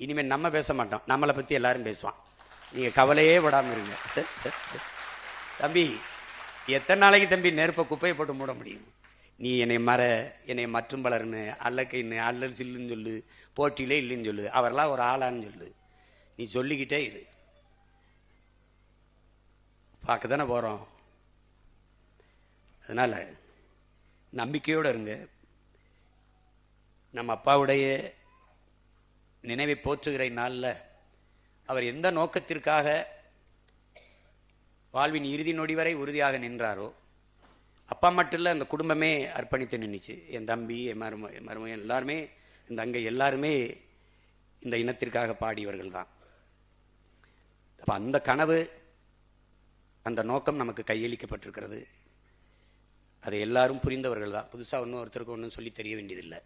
இனிமேல் நம்ம பேச மாட்டோம், நம்மளை பற்றி எல்லாரும் பேசுவான். நீங்கள் கவலையே விடாமல் இருங்க. தம்பி, எத்தனை நாளைக்கு தம்பி நெருப்பை குப்பையை போட்டு மூட முடியும்? நீ என்னை மற்றும் பலர்னு அல்லக்கைன்னு அல்லல் சில்லுன்னு சொல்லு, போட்டியிலே இல்லைன்னு சொல்லு, அவரெல்லாம் ஒரு ஆளான்னு சொல்லு, நீ சொல்லிக்கிட்டே இரு. பார்க்க தானே போகிறோம். அதனால் நம்பிக்கையோடு இருங்க. நம்ம அப்பாவுடைய நினைவை போற்றுகிற நாளில் அவர் எந்த நோக்கத்திற்காக வாழ்வின் இறுதி நொடி வரை உறுதியாக நின்றாரோ, அப்பா மட்டும் இல்லை, அந்த குடும்பமே அர்ப்பணித்து நின்றுச்சு. என் தம்பி, என் மருமகன் எல்லாருமே, இந்த அங்கே எல்லாருமே இந்த இனத்திற்காக பாடியவர்கள் தான். அப்போ அந்த கனவு, அந்த நோக்கம் நமக்கு கையளிக்கப்பட்டிருக்கிறது. அதை எல்லாரும் புரிந்தவர்கள் தான். புதுசாக ஒன்றும் ஒருத்தருக்கு ஒன்றும் சொல்லி தெரிய வேண்டியதில்லை.